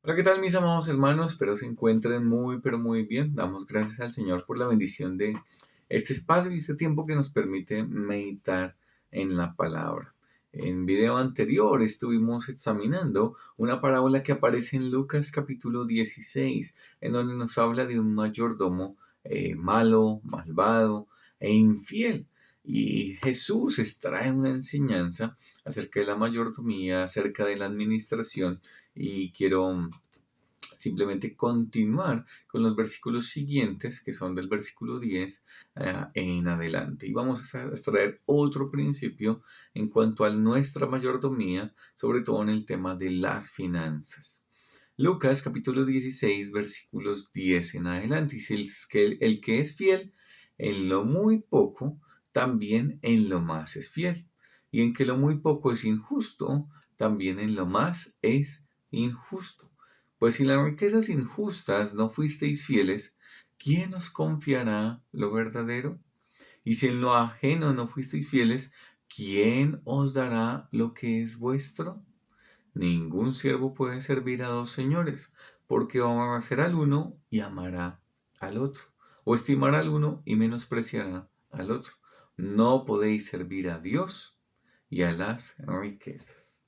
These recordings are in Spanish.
Hola, ¿qué tal mis amados hermanos? Espero se encuentren muy, pero muy bien. Damos gracias al Señor por la bendición de este espacio y este tiempo que nos permite meditar en la palabra. En video anterior estuvimos examinando una parábola que aparece en Lucas capítulo 16, en donde nos habla de un mayordomo malo, malvado e infiel. Y Jesús extrae una enseñanza acerca de la mayordomía, acerca de la administración y quiero simplemente continuar con los versículos siguientes, que son del versículo 10 en adelante. Y vamos a extraer otro principio en cuanto a nuestra mayordomía, sobre todo en el tema de las finanzas. Lucas capítulo 16 versículos 10 en adelante. Dice, el que es fiel en lo muy poco, también en lo más es fiel. Y en que lo muy poco es injusto, también en lo más es injusto. Pues si las riquezas injustas no fuisteis fieles, ¿quién os confiará lo verdadero? Y si en lo ajeno no fuisteis fieles, ¿quién os dará lo que es vuestro? Ningún siervo puede servir a dos señores, porque va a aborrecer al uno y amará al otro, o estimará al uno y menospreciará al otro. No podéis servir a Dios y a las riquezas.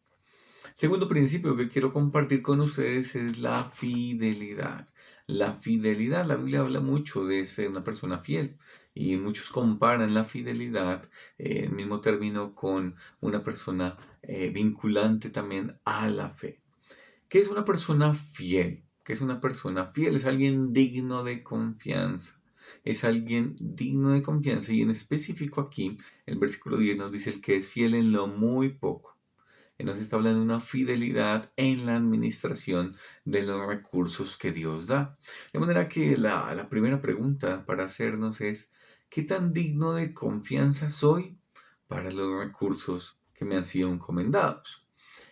Segundo principio que quiero compartir con ustedes es la fidelidad. La fidelidad, la Biblia habla mucho de ser una persona fiel y muchos comparan la fidelidad, el mismo término, con una persona vinculante también a la fe. ¿Qué es una persona fiel? ¿Qué es una persona fiel? Es alguien digno de confianza. Es alguien digno de confianza y en específico aquí el versículo 10 nos dice el que es fiel en lo muy poco. Él nos está hablando de una fidelidad en la administración de los recursos que Dios da. De manera que la primera pregunta para hacernos es, ¿qué tan digno de confianza soy para los recursos que me han sido encomendados?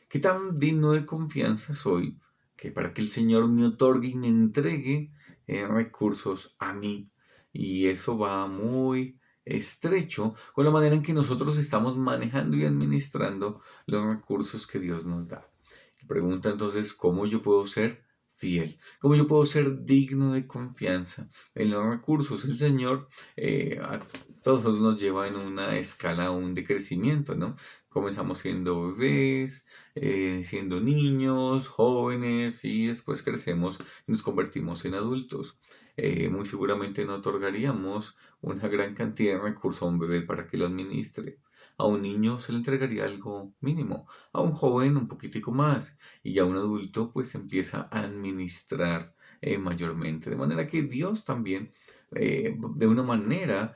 ¿Qué tan digno de confianza soy que para que el Señor me otorgue y me entregue recursos a mí? Y eso va muy estrecho con la manera en que nosotros estamos manejando y administrando los recursos que Dios nos da. Pregunta entonces, ¿cómo yo puedo ser fiel? ¿Cómo yo puedo ser digno de confianza en los recursos? El Señor a todos nos lleva en una escala aún de crecimiento, ¿no? Comenzamos siendo bebés, siendo niños, jóvenes y después crecemos y nos convertimos en adultos. Muy seguramente no otorgaríamos una gran cantidad de recursos a un bebé para que lo administre. A un niño se le entregaría algo mínimo, a un joven un poquitico más y ya un adulto pues empieza a administrar mayormente. De manera que Dios también de una manera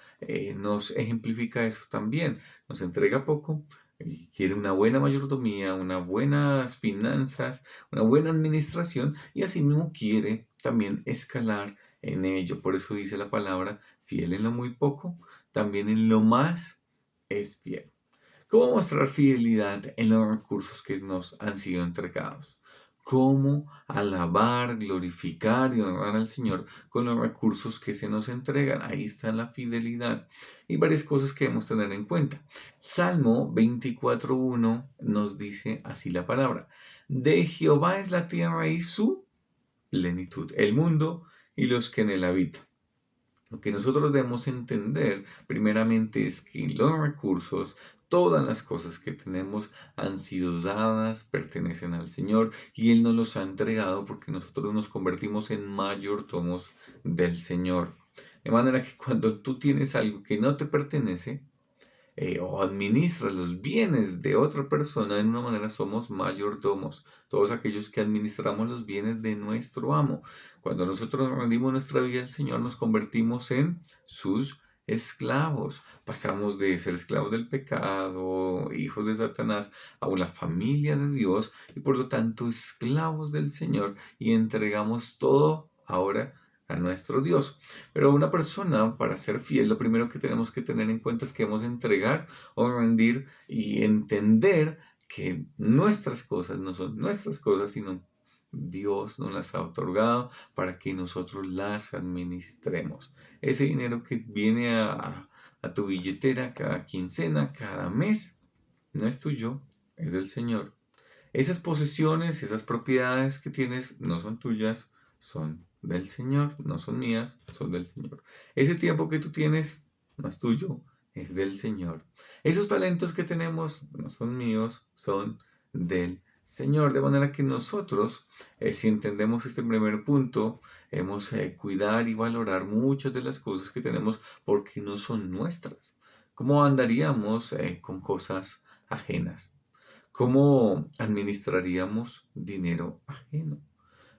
nos ejemplifica eso también. Nos entrega poco y quiere una buena mayordomía, unas buenas finanzas, una buena administración y asimismo quiere también escalar en ello. Por eso dice la palabra, fiel en lo muy poco, también en lo más es fiel. ¿Cómo mostrar fidelidad en los recursos que nos han sido entregados? ¿Cómo alabar, glorificar y honrar al Señor con los recursos que se nos entregan? Ahí está la fidelidad. Y varias cosas que debemos tener en cuenta. Salmo 24:1 nos dice así la palabra. De Jehová es la tierra y su plenitud, el mundo y los que en él habitan. Lo que nosotros debemos entender primeramente es que los recursos, todas las cosas que tenemos han sido dadas, pertenecen al Señor y Él nos los ha entregado porque nosotros nos convertimos en mayordomos del Señor. De manera que cuando tú tienes algo que no te pertenece, o administra los bienes de otra persona, de una manera somos mayordomos, todos aquellos que administramos los bienes de nuestro amo. Cuando nosotros rendimos nuestra vida al Señor, nos convertimos en sus esclavos. Pasamos de ser esclavos del pecado, hijos de Satanás, a una familia de Dios y por lo tanto esclavos del Señor y entregamos todo ahora a nuestro Dios. Pero una persona, para ser fiel, lo primero que tenemos que tener en cuenta es que debemos entregar o rendir y entender que nuestras cosas no son nuestras cosas, sino Dios nos las ha otorgado para que nosotros las administremos. Ese dinero que viene a tu billetera cada quincena, cada mes, no es tuyo, es del Señor. Esas posesiones, esas propiedades que tienes no son tuyas, son del Señor, no son mías, son del Señor. Ese tiempo que tú tienes no es tuyo, es del Señor. Esos talentos que tenemos no son míos, son del Señor. De manera que nosotros, si entendemos este primer punto, hemos cuidar y valorar muchas de las cosas que tenemos porque no son nuestras. ¿Cómo andaríamos con cosas ajenas? ¿Cómo administraríamos dinero ajeno?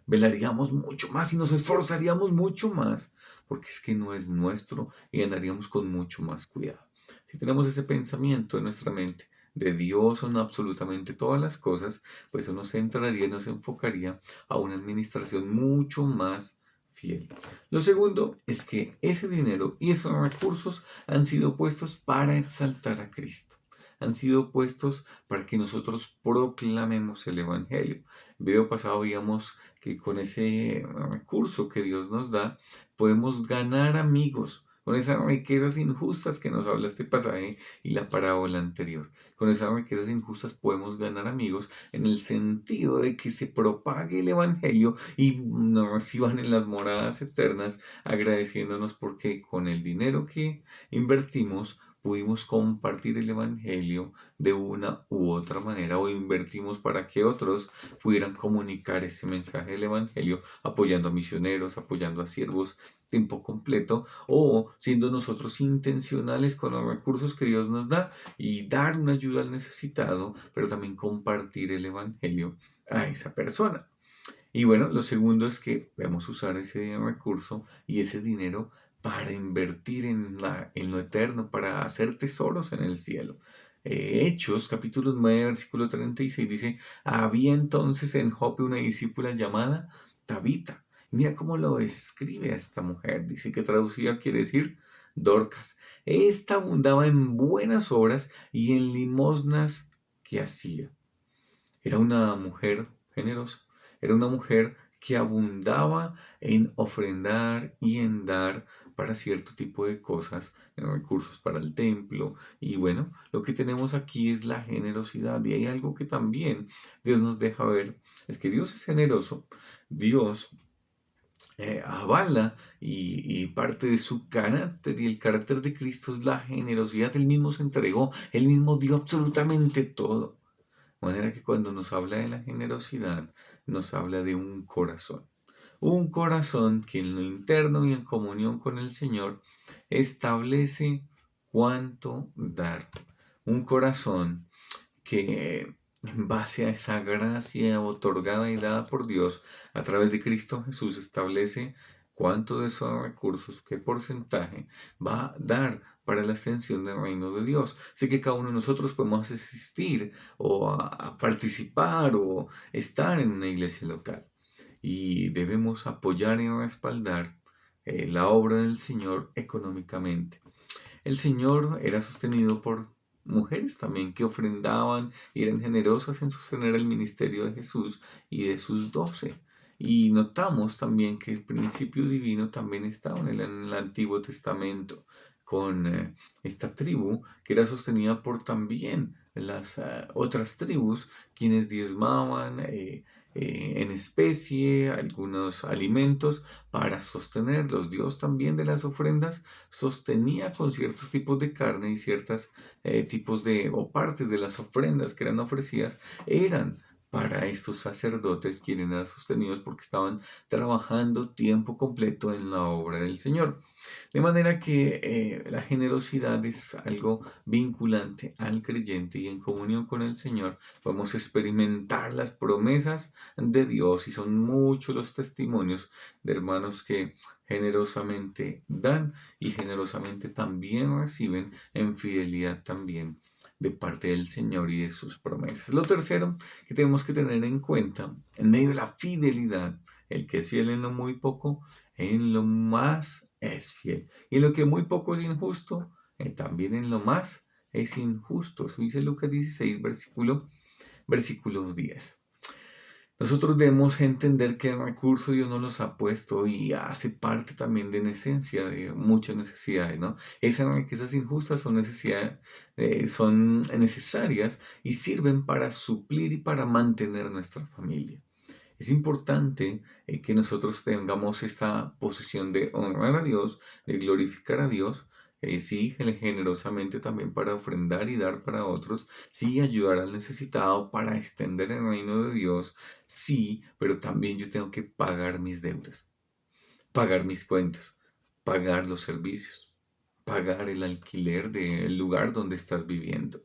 Velaríamos mucho más y nos esforzaríamos mucho más, porque es que no es nuestro y andaríamos con mucho más cuidado. Si tenemos ese pensamiento en nuestra mente, de Dios son absolutamente todas las cosas, pues eso nos centraría, nos enfocaría a una administración mucho más fiel. Lo segundo es que ese dinero y esos recursos han sido puestos para exaltar a Cristo. Han sido puestos para que nosotros proclamemos el Evangelio. El video pasado veíamos que con ese recurso que Dios nos da, podemos ganar amigos. Con esas riquezas injustas que nos habla este pasaje y la parábola anterior. Con esas riquezas injustas podemos ganar amigos en el sentido de que se propague el Evangelio y nos reciban en las moradas eternas agradeciéndonos porque con el dinero que invertimos pudimos compartir el Evangelio de una u otra manera o invertimos para que otros pudieran comunicar ese mensaje del Evangelio apoyando a misioneros, apoyando a siervos tiempo completo o siendo nosotros intencionales con los recursos que Dios nos da y dar una ayuda al necesitado, pero también compartir el Evangelio a esa persona. Y bueno, lo segundo es que debemos usar ese recurso y ese dinero para invertir en lo eterno, para hacer tesoros en el cielo. Hechos, capítulo 9, versículo 36 dice, había entonces en Jope una discípula llamada Tabita. Mira cómo lo escribe a esta mujer. Dice que traducida quiere decir Dorcas. Esta abundaba en buenas obras y en limosnas que hacía. Era una mujer generosa, era una mujer que abundaba en ofrendar y en dar para cierto tipo de cosas, en recursos para el templo. Y bueno, lo que tenemos aquí es la generosidad. Y hay algo que también Dios nos deja ver, es que Dios es generoso. Dios avala y parte de su carácter y el carácter de Cristo es la generosidad. Él mismo se entregó, él mismo dio absolutamente todo. De manera que cuando nos habla de la generosidad, nos habla de un corazón. Un corazón que en lo interno y en comunión con el Señor establece cuánto dar. Un corazón que en base a esa gracia otorgada y dada por Dios a través de Cristo Jesús establece cuánto de esos recursos, qué porcentaje va a dar para la extensión del reino de Dios. Sé que cada uno de nosotros podemos asistir o a participar o estar en una iglesia local y debemos apoyar y respaldar la obra del Señor económicamente. El Señor era sostenido por mujeres también que ofrendaban y eran generosas en sostener el ministerio de Jesús y de sus 12. Y notamos también que el principio divino también estaba en el Antiguo Testamento con esta tribu que era sostenida por también las otras tribus quienes diezmaban en especie algunos alimentos para sostenerlos. Dios también de las ofrendas sostenía con ciertos tipos de carne y ciertos tipos de o partes de las ofrendas que eran ofrecidas eran para estos sacerdotes quienes eran sostenidos porque estaban trabajando tiempo completo en la obra del Señor. De manera que la generosidad es algo vinculante al creyente y en comunión con el Señor podemos experimentar las promesas de Dios y son muchos los testimonios de hermanos que generosamente dan y generosamente también reciben en fidelidad también de parte del Señor y de sus promesas. Lo tercero que tenemos que tener en cuenta, en medio de la fidelidad, el que es fiel en lo muy poco, en lo más es fiel. Y en lo que muy poco es injusto, también en lo más es injusto. Eso dice Lucas 16, versículo 10. Nosotros debemos entender que el recurso Dios nos los ha puesto y hace parte también de en esencia de muchas necesidades, ¿no? Esas riquezas injustas son necesidades, son necesarias y sirven para suplir y para mantener nuestra familia. Es importante que nosotros tengamos esta posición de honrar a Dios, de glorificar a Dios, sí, generosamente también para ofrendar y dar para otros, sí, ayudar al necesitado para extender el reino de Dios, sí, pero también yo tengo que pagar mis deudas, pagar mis cuentas, pagar los servicios, pagar el alquiler del lugar donde estás viviendo.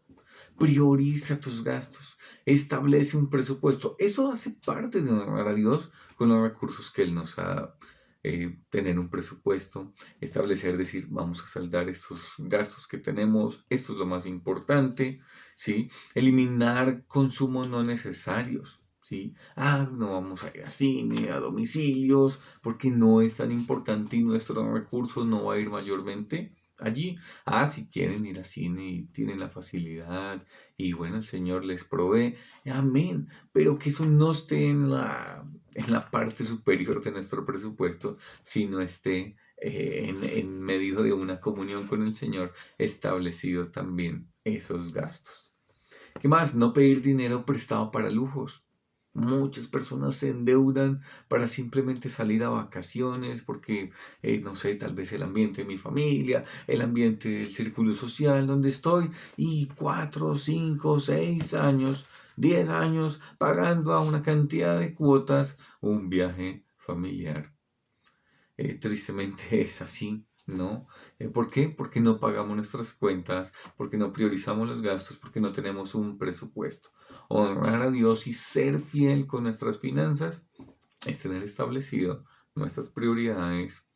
Prioriza tus gastos, establece un presupuesto. Eso hace parte de honrar a Dios con los recursos que Él nos ha dado. Tener un presupuesto, establecer, decir, vamos a saldar estos gastos que tenemos, esto es lo más importante, ¿sí? Eliminar consumos no necesarios, ¿sí? No vamos a ir a cine, a domicilios, porque no es tan importante y nuestro recurso no va a ir mayormente allí. Si quieren ir a cine y tienen la facilidad y bueno, el Señor les provee, amén, pero que eso no esté en la parte superior de nuestro presupuesto, sino esté en medio de una comunión con el Señor establecido también esos gastos. ¿Qué más? No pedir dinero prestado para lujos. Muchas personas se endeudan para simplemente salir a vacaciones porque, no sé, tal vez el ambiente de mi familia, el ambiente del círculo social donde estoy, y 4, 5, 6 años, 10 años pagando a una cantidad de cuotas un viaje familiar. Tristemente es así, ¿no? ¿Por qué? Porque no pagamos nuestras cuentas, porque no priorizamos los gastos, porque no tenemos un presupuesto. Honrar a Dios y ser fiel con nuestras finanzas es tener establecido nuestras prioridades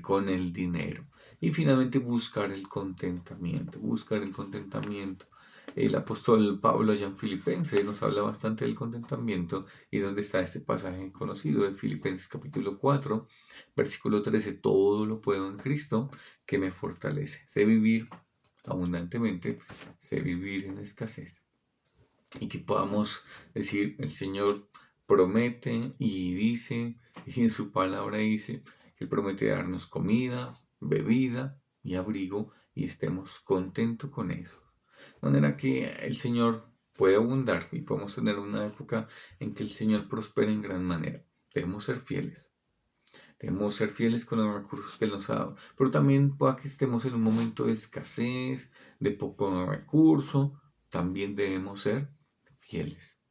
con el dinero. Y finalmente buscar el contentamiento. El apóstol Pablo allá en Filipenses nos habla bastante del contentamiento y donde está este pasaje conocido de Filipenses capítulo 4, versículo 13, todo lo puedo en Cristo que me fortalece. Sé vivir abundantemente, sé vivir en escasez y que podamos decir, el Señor promete y dice, y en su palabra dice, que Él promete darnos comida, bebida y abrigo y estemos contentos con eso. De manera que el Señor puede abundar y podemos tener una época en que el Señor prospere en gran manera. Debemos ser fieles. Debemos ser fieles con los recursos que Él nos ha dado. Pero también pueda que estemos en un momento de escasez, de poco recurso. También debemos ser fieles.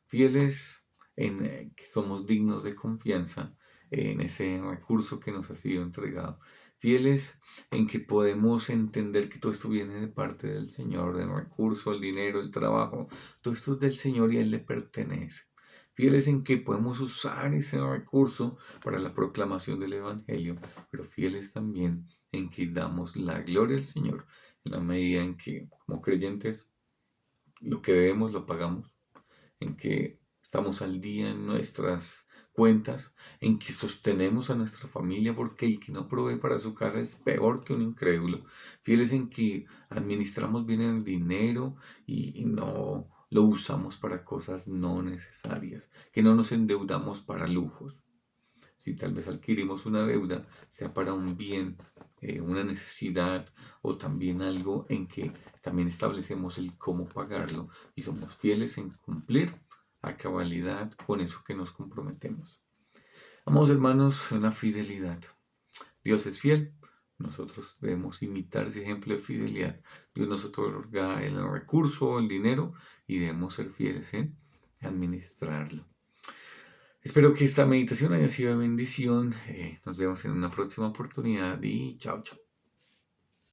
Fieles en que somos dignos de confianza en ese recurso que nos ha sido entregado. Fieles en que podemos entender que todo esto viene de parte del Señor, el recurso, el dinero, el trabajo. Todo esto es del Señor y a Él le pertenece. Fieles en que podemos usar ese recurso para la proclamación del Evangelio, pero fieles también en que damos la gloria al Señor en la medida en que, como creyentes, lo que debemos lo pagamos, en que estamos al día en nuestras cuentas, en que sostenemos a nuestra familia, porque el que no provee para su casa es peor que un incrédulo. Fieles en que administramos bien el dinero y no lo usamos para cosas no necesarias, que no nos endeudamos para lujos. Si tal vez adquirimos una deuda, sea para un bien, una necesidad o también algo en que también establecemos el cómo pagarlo y somos fieles en cumplir a cabalidad con eso que nos comprometemos. Amados hermanos, en la fidelidad. Dios es fiel, nosotros debemos imitar ese ejemplo de fidelidad. Dios nos otorga el recurso, el dinero y debemos ser fieles en administrarlo. Espero que esta meditación haya sido de bendición. Nos vemos en una próxima oportunidad y chao, chao.